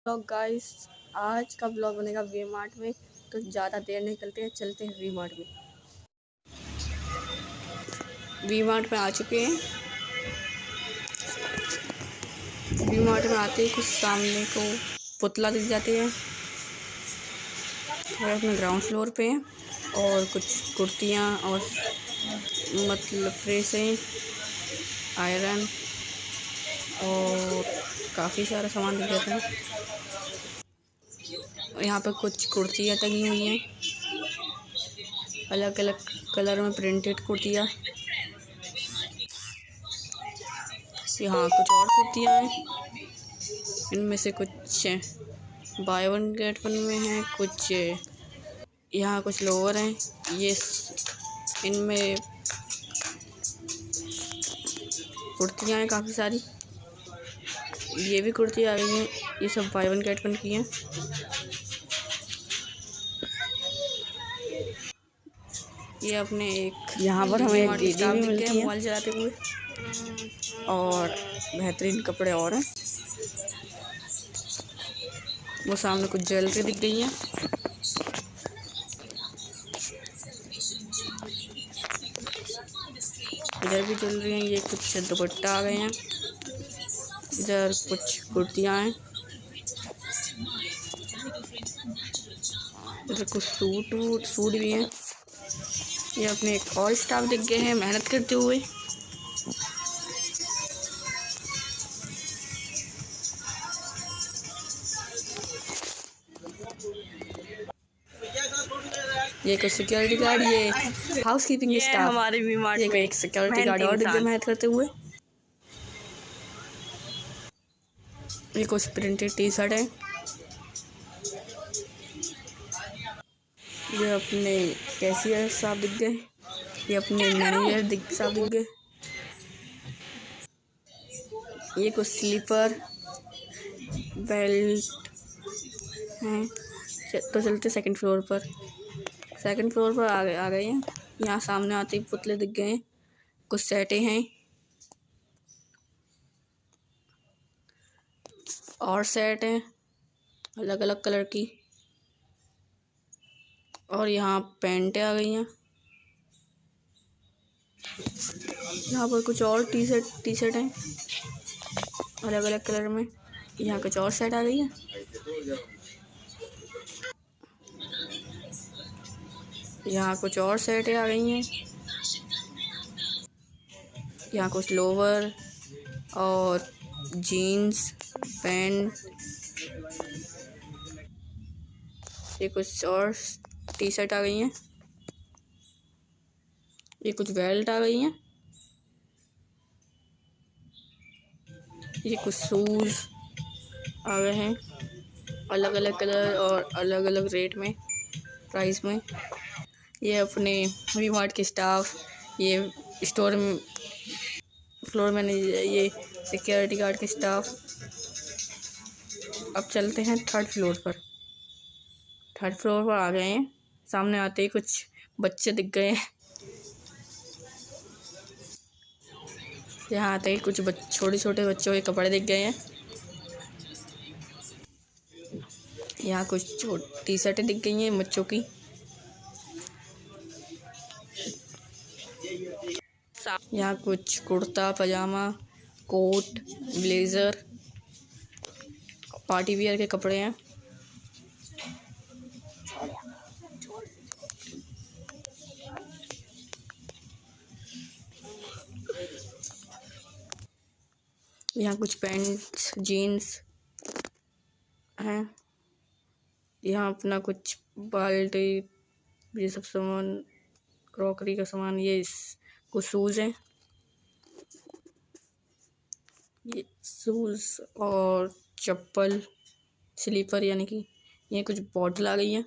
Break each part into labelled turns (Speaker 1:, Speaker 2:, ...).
Speaker 1: Blog guys, आज का blog बनेगा वी मार्ट में। तो ज़्यादा देर नहीं करते हैं, चलते हैं वी मार्ट में। वी मार्ट में आ चुके हैं। वी मार्ट में आते ही कुछ सामने को पुतला दिख जाते हैं। और अपने ग्राउंड फ्लोर पे हैं और कुछ कुर्तियाँ और मतलब प्रेसें, आयरन और काफ़ी सारा सामान दिख जाता है। यहाँ पर कुछ कुर्तियाँ टंगी हुई हैं, अलग अलग कलर में प्रिंटेड कुर्तियाँ। यहाँ कुछ और कुर्तियाँ हैं, इनमें से कुछ बाय वन गेट वन में हैं, कुछ यहाँ कुछ लोअर हैं। ये इनमें कुर्तियाँ हैं काफ़ी सारी। ये भी कुर्तियाँ आ गई हैं, ये सब बाय वन गेट वन की हैं। ये अपने एक
Speaker 2: यहाँ पर हमें एक दीदी
Speaker 1: स्टाफ
Speaker 2: भी
Speaker 1: दिख गए
Speaker 2: मिलती है
Speaker 1: मोबाइल चलाते हुए।
Speaker 2: और बेहतरीन कपड़े और हैं।
Speaker 1: वो सामने कुछ ज्वेलरी दिख गई है। इधर भी ज्वेलरी हैं। ये कुछ दुपट्टा आ गए हैं, इधर कुछ कुर्तियाँ हैं, इधर कुछ सूट भी हैं। ये अपने एक और स्टाफ दिख गए हैं मेहनत करते हुए। ये कुछ सिक्योरिटी गार्ड, ये हाउस कीपिंग स्टाफ
Speaker 2: हमारे वी मार्ट में
Speaker 1: एक सिक्योरिटी गार्ड और दिख गए मेहनत करते हुए। ये कुछ प्रिंटेड टी शर्ट है। ये अपने कैशियर साहब दिख गए, ये अपने मैनेजर साहब दिख गए। ये कुछ स्लीपर बेल्ट हैं। तो चलते सेकंड फ्लोर पर। आ गए हैं। यहाँ सामने आते ही पुतले दिख गए हैं। कुछ सेटें हैं और सेट हैं अलग अलग कलर की। और यहाँ पैंटें आ गई हैं। यहाँ पर कुछ और टी शर्ट हैं अलग अलग कलर में। यहाँ कुछ और सेट आ गई है। यहाँ कुछ और सेटें आ गई हैं। यहाँ कुछ लोवर और जीन्स पैंट। ये कुछ और टी शर्ट आ गई हैं। ये कुछ बेल्ट आ गई हैं। ये कुछ शूज़ आ गए हैं अलग अलग कलर और अलग अलग रेट में, प्राइस में। ये अपने वी मार्ट के स्टाफ, ये स्टोर में फ्लोर मैनेजर, ये सिक्योरिटी गार्ड के स्टाफ। अब चलते हैं थर्ड फ्लोर पर। आ गए हैं। सामने आते ही कुछ बच्चे दिख गए हैं। यहाँ आते ही कुछ छोटे छोटे बच्चों के कपड़े दिख गए हैं। यहाँ कुछ टी शर्टें दिख गई हैं बच्चों की। यहाँ कुछ कुर्ता पजामा, कोट, ब्लेज़र, पार्टी वियर के कपड़े हैं। यहाँ कुछ पैंट्स जीन्स हैं। यहाँ अपना कुछ बाल्टी, ये सब सामान, क्रॉकरी का सामान। ये कुछ शूज़ हैं। ये शूज़ और चप्पल स्लीपर यानी कि। ये कुछ बॉटल आ गई है।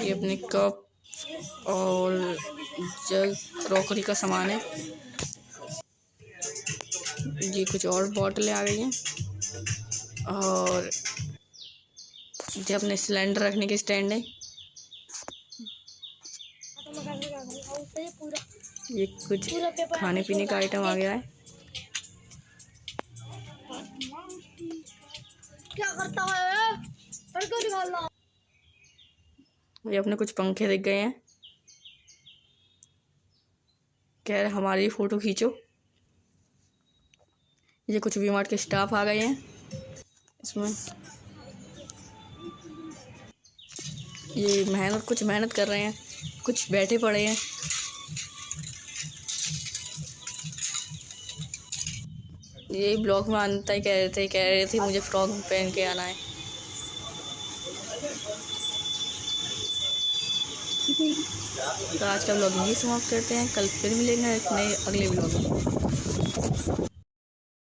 Speaker 1: ये अपने कप और जग क्रॉकरी का सामान है। ये कुछ और बॉटलें आ गई हैं। और ये अपने सिलेंडर रखने के स्टैंड है। ये कुछ खाने पीने का आइटम आ गया है।
Speaker 3: क्या करता है? पर क्यों निकाल रहा?
Speaker 1: ये अपने कुछ पंखे दिख गए हैं, कह रहे हमारी फ़ोटो खींचो। ये कुछ वी मार्ट के स्टाफ आ गए हैं इसमें। ये कुछ मेहनत कर रहे हैं, कुछ बैठे पड़े हैं। ये ब्लॉग में आनता ही कह रहे थे मुझे फ्रॉक पहन के आना है। तो आज का ब्लॉग यही समाप्त करते हैं, कल फिर मिलेंगे एक नए अगले ब्लॉग में।